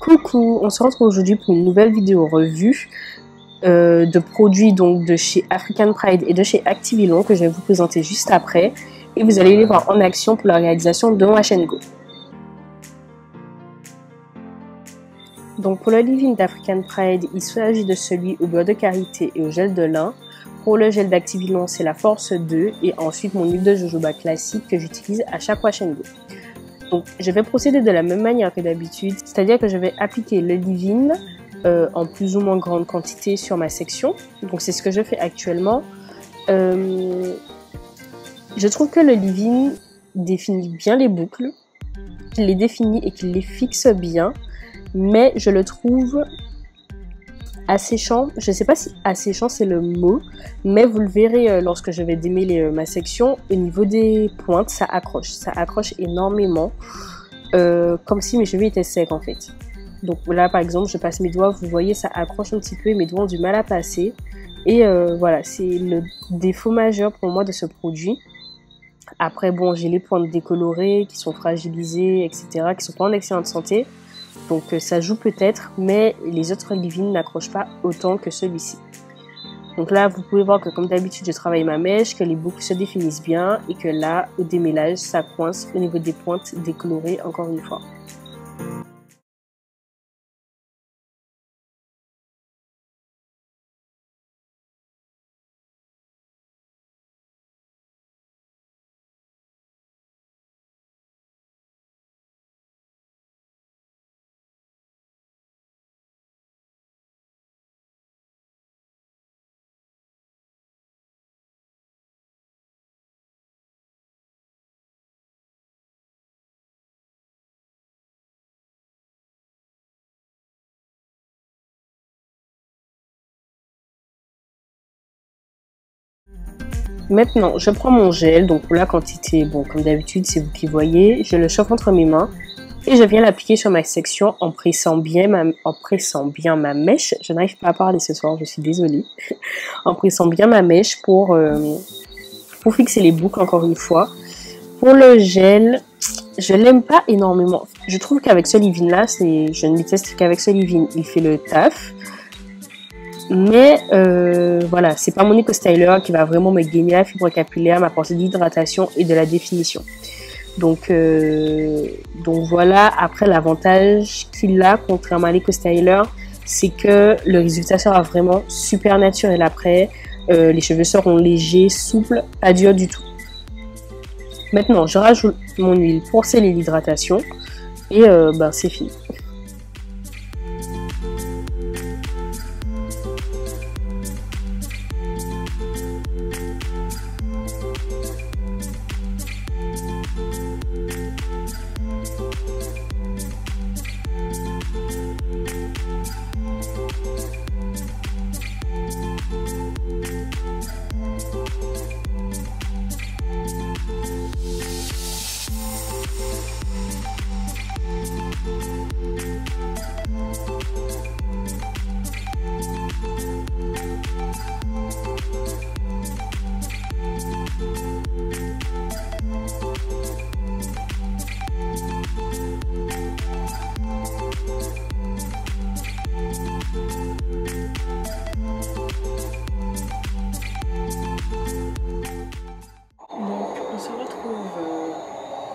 Coucou, on se retrouve aujourd'hui pour une nouvelle vidéo revue de produits donc de chez African Pride et de chez Activilon que je vais vous présenter juste après et vous allez les voir en action pour la réalisation de Wash & Go. Donc pour le leave-in d'African Pride, il s'agit de celui au beurre de karité et au gel de lin. Pour le gel d'Activilon, c'est la Force 2 et ensuite mon huile de jojoba classique que j'utilise à chaque Wash & Go. Donc, je vais procéder de la même manière que d'habitude, c'est-à-dire que je vais appliquer le leave-in en plus ou moins grande quantité sur ma section. Donc, c'est ce que je fais actuellement. Je trouve que le leave-in définit bien les boucles, qu'il les définit et qu'il les fixe bien, mais je le trouve asséchant. Je ne sais pas si asséchant c'est le mot, mais vous le verrez lorsque je vais démêler ma section. Au niveau des pointes, ça accroche énormément, comme si mes cheveux étaient secs en fait. Donc là par exemple, je passe mes doigts, vous voyez ça accroche un petit peu et mes doigts ont du mal à passer. Et voilà, c'est le défaut majeur pour moi de ce produit. Après bon, j'ai les pointes décolorées qui sont fragilisées, etc., qui sont pas en excellente santé. Donc ça joue peut-être, mais les autres leave-in n'accrochent pas autant que celui-ci. Donc là, vous pouvez voir que comme d'habitude, je travaille ma mèche, que les boucles se définissent bien et que là, au démêlage, ça coince au niveau des pointes décolorées encore une fois. Maintenant, je prends mon gel, donc pour la quantité, bon, comme d'habitude, c'est vous qui voyez, je le chauffe entre mes mains et je viens l'appliquer sur ma section en pressant bien ma mèche. Je n'arrive pas à parler ce soir, je suis désolée. En pressant bien ma mèche pour fixer les boucles encore une fois. Pour le gel, je l'aime pas énormément. Je trouve qu'avec ce leave-in là, je ne déteste qu'avec ce leave-in, il fait le taf. Mais voilà, c'est pas mon Eco Styler qui va vraiment me gainer la fibre capillaire, m'apporter de l'hydratation et de la définition. Donc voilà, après l'avantage qu'il a, contrairement à l'Eco Styler, c'est que le résultat sera vraiment super naturel après. Les cheveux seront légers, souples, pas durs du tout. Maintenant, je rajoute mon huile pour sceller l'hydratation et ben, c'est fini.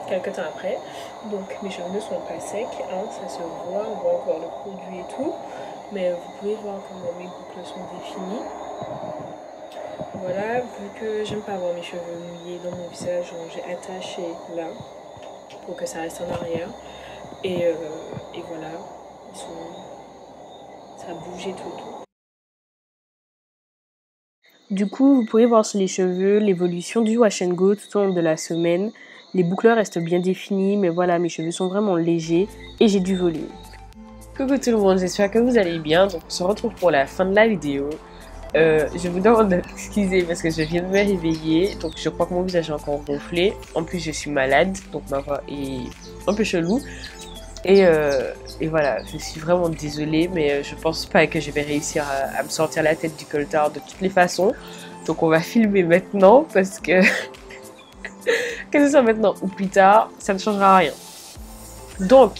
Quelques temps après, donc mes cheveux ne sont pas secs, hein, ça se voit, on voit encore le produit et tout, mais vous pouvez voir comment mes boucles sont définies. Voilà, vu que j'aime pas avoir mes cheveux mouillés dans mon visage, j'ai attaché là pour que ça reste en arrière et voilà, ça a bougé tout autour. Du coup, vous pouvez voir sur les cheveux l'évolution du Wash & Go tout au long de la semaine. Les boucles restent bien définies, mais voilà, mes cheveux sont vraiment légers et j'ai du volume. Coucou tout le monde, j'espère que vous allez bien. Donc on se retrouve pour la fin de la vidéo. Je vous demande d'excuser parce que je viens de me réveiller, donc je crois que mon visage est encore gonflé. En plus je suis malade, donc ma voix est un peu chelou. Et voilà, je suis vraiment désolée, mais je pense pas que je vais réussir à me sortir la tête du coltard de toutes les façons. Donc on va filmer maintenant parce que que ce soit maintenant ou plus tard, ça ne changera rien. Donc,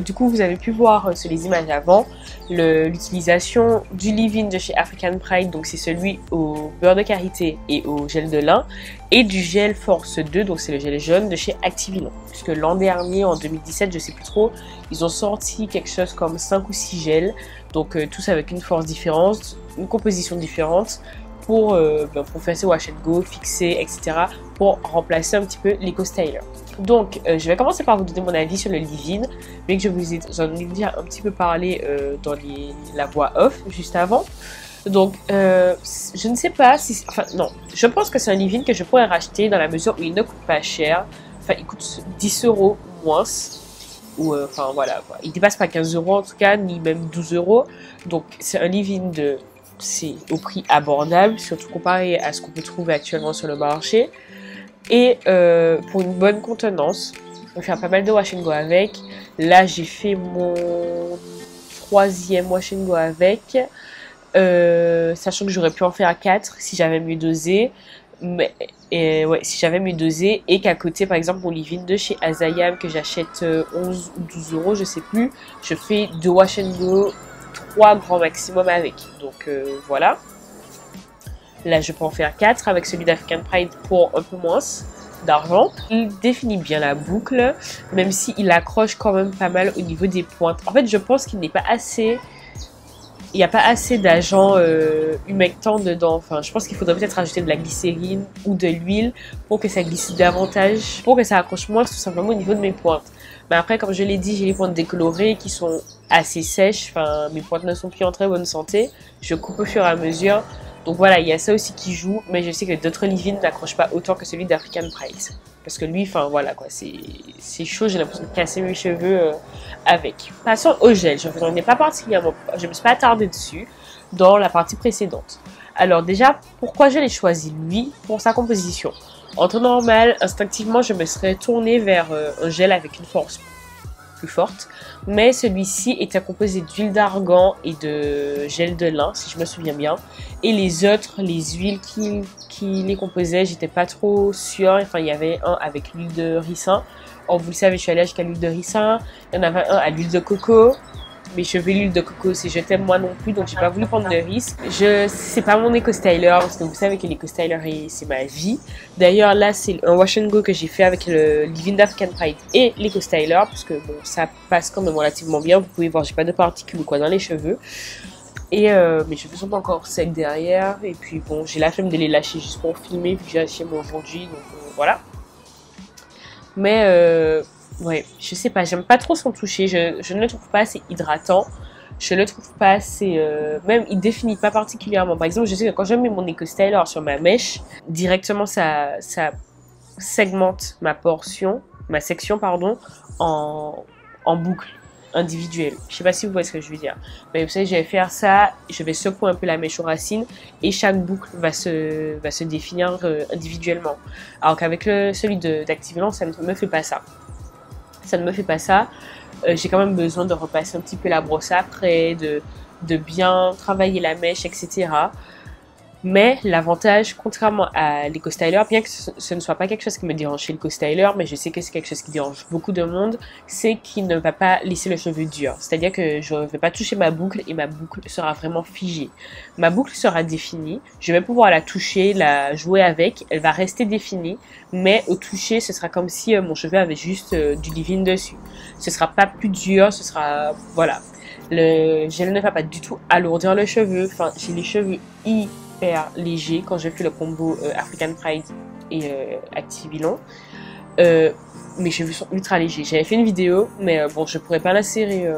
du coup, vous avez pu voir sur les images avant l'utilisation du leave-in de chez African Pride, donc c'est celui au beurre de karité et au gel de lin, et du gel Force 2, donc c'est le gel jaune de chez Activillon. Puisque l'an dernier, en 2017, je sais plus trop, ils ont sorti quelque chose comme 5 ou 6 gels, donc tous avec une force différente, une composition différente, pour faire ses wash and go, fixer, etc. pour remplacer un petit peu l'Eco Styler. Donc, je vais commencer par vous donner mon avis sur le leave-in, mais que j'en ai déjà un petit peu parlé dans la voix off juste avant. Donc, je ne sais pas si... Enfin, non, je pense que c'est un leave-in que je pourrais racheter dans la mesure où il ne coûte pas cher. Enfin, il coûte 10 € ou moins. Ou, enfin, voilà, quoi. Il dépasse pas 15 € en tout cas, ni même 12 €. Donc, c'est un leave-in c'est au prix abordable, surtout comparé à ce qu'on peut trouver actuellement sur le marché. Et pour une bonne contenance, on va faire pas mal de wash and go avec. Là, j'ai fait mon 3e wash and go avec, sachant que j'aurais pu en faire 4 si j'avais mieux dosé. Mais ouais, si j'avais mieux dosé, et qu'à côté, par exemple, mon leave-in de chez Azayam que j'achète 11 ou 12 €, je sais plus, je fais 2 wash and go, 3 grands maximum avec. Donc voilà. Là, je peux en faire 4 avec celui d'African Pride pour un peu moins d'argent. Il définit bien la boucle, même s'il accroche quand même pas mal au niveau des pointes. En fait, je pense qu'il n'est pas assez... Il n'y a pas assez d'agent humectant dedans. Enfin, je pense qu'il faudrait peut-être rajouter de la glycérine ou de l'huile pour que ça glisse davantage, pour que ça accroche moins tout simplement au niveau de mes pointes. Mais après, comme je l'ai dit, j'ai les pointes décolorées qui sont assez sèches. Enfin, mes pointes ne sont plus en très bonne santé. Je coupe au fur et à mesure. Donc voilà, il y a ça aussi qui joue, mais je sais que d'autres leave-in n'accrochent pas autant que celui d'African Pride. Parce que lui, enfin voilà quoi, c'est chaud, j'ai l'impression de casser mes cheveux avec. Passons au gel, je n'en ai pas particulièrement, je me suis pas attardée dessus dans la partie précédente. Alors déjà, pourquoi je l'ai choisi lui pour sa composition? En temps normal, instinctivement, je me serais tournée vers un gel avec une force plus forte, mais celui-ci était composé d'huile d'argan et de gel de lin, si je me souviens bien, et les autres, les huiles qui les composaient, j'étais pas trop sûre. Enfin, il y avait un avec l'huile de ricin. Or, vous le savez, je suis allergique à l'huile de ricin. Il y en avait un à l'huile de coco. Mes cheveux, l'huile de coco, c'est je t'aime moi non plus, donc j'ai pas voulu prendre de risque. C'est pas mon Eco Styler, parce que vous savez que l'Eco Styler, c'est ma vie. D'ailleurs, là, c'est un wash and go que j'ai fait avec le leave-in d'African Pride et l'Eco Styler, parce que bon, ça passe quand même relativement bien. Vous pouvez voir, j'ai pas de particules ou quoi dans les cheveux. Et mes cheveux sont pas encore secs derrière. Et puis bon, j'ai la flemme de les lâcher juste pour filmer, vu que j'ai acheté mon aujourd'hui, donc voilà. Mais ouais, je sais pas, j'aime pas trop son toucher, je ne le trouve pas assez hydratant, je le trouve pas assez... même, il définit pas particulièrement. Par exemple, je sais que quand je mets mon Eco Styler sur ma mèche, directement ça segmente ma section, pardon, en boucle individuelle. Je sais pas si vous voyez ce que je veux dire. Mais vous savez, je vais faire ça, je vais secouer un peu la mèche aux racines et chaque boucle va se définir individuellement. Alors qu'avec celui d'Activillon, ça ne me fait pas ça. Ça ne me fait pas ça. J'ai quand même besoin de repasser un petit peu la brosse après, de bien travailler la mèche, etc. Mais l'avantage, contrairement à l'Eco Styler, bien que ce ne soit pas quelque chose qui me dérange chez l'Eco Styler, mais je sais que c'est quelque chose qui dérange beaucoup de monde, c'est qu'il ne va pas laisser le cheveu dur. C'est-à-dire que je ne vais pas toucher ma boucle et ma boucle sera vraiment figée. Ma boucle sera définie, je vais pouvoir la toucher, la jouer avec, elle va rester définie, mais au toucher, ce sera comme si mon cheveu avait juste du leave-in dessus. Ce sera pas plus dur, ce sera... Voilà. Le gel ne va pas du tout alourdir le cheveu. Enfin, j'ai les cheveux hyper léger quand j'ai fait le combo African Pride et Activillon. Mes cheveux sont ultra légers. J'avais fait une vidéo, mais bon, je pourrais pas l'insérer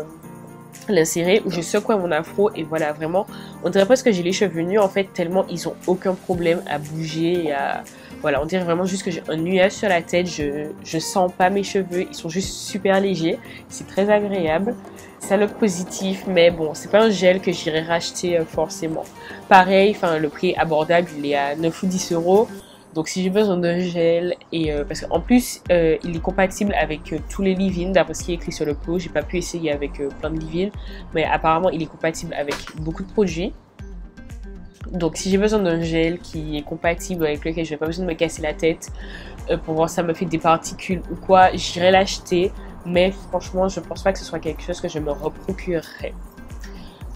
où je secouais mon afro et voilà, vraiment, on dirait presque que j'ai les cheveux nus en fait, tellement ils ont aucun problème à bouger et à... Voilà, on dirait vraiment juste que j'ai un nuage sur la tête, je sens pas mes cheveux, ils sont juste super légers, c'est très agréable. Ça look positif, mais bon, c'est pas un gel que j'irai racheter forcément. Pareil, enfin, le prix est abordable, il est à 9 ou 10 €. Donc si j'ai besoin d'un gel, et parce qu'en plus il est compatible avec tous les leave-in, d'après ce qui est écrit sur le pot. J'ai pas pu essayer avec plein de leave-in, mais apparemment il est compatible avec beaucoup de produits. Donc si j'ai besoin d'un gel qui est compatible avec lequel je n'ai pas besoin de me casser la tête pour voir si ça me fait des particules ou quoi, j'irai l'acheter. mais franchement je pense pas que ce soit quelque chose que je me reprocurerai.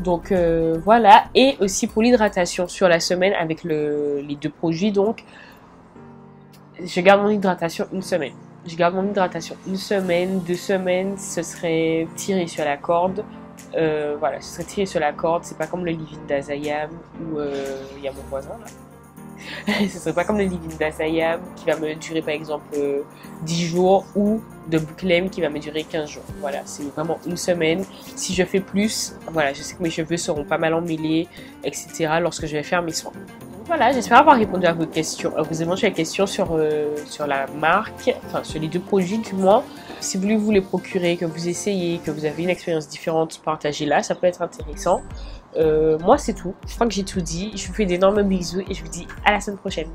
Donc voilà, et aussi pour l'hydratation sur la semaine avec les deux produits, donc je garde mon hydratation une semaine. Je garde mon hydratation une semaine, 2 semaines, ce serait tiré sur la corde. Voilà, ce serait tiré sur la corde, c'est pas comme le leave-in d'Azayam où il y a mon voisin là. Ce serait pas comme le leave-in d'Azayam qui va me durer par exemple 10 jours ou de Bouclem qui va me durer 15 jours. Voilà, c'est vraiment une semaine. Si je fais plus, voilà, je sais que mes cheveux seront pas mal emmêlés, etc. lorsque je vais faire mes soins. Voilà, j'espère avoir répondu à vos questions, vos éventuelles questions sur la marque, enfin sur les deux produits du moins. Si vous voulez vous les procurer, que vous essayez, que vous avez une expérience différente, partagez-la, ça peut être intéressant. Moi c'est tout, je crois que j'ai tout dit. Je vous fais d'énormes bisous et je vous dis à la semaine prochaine.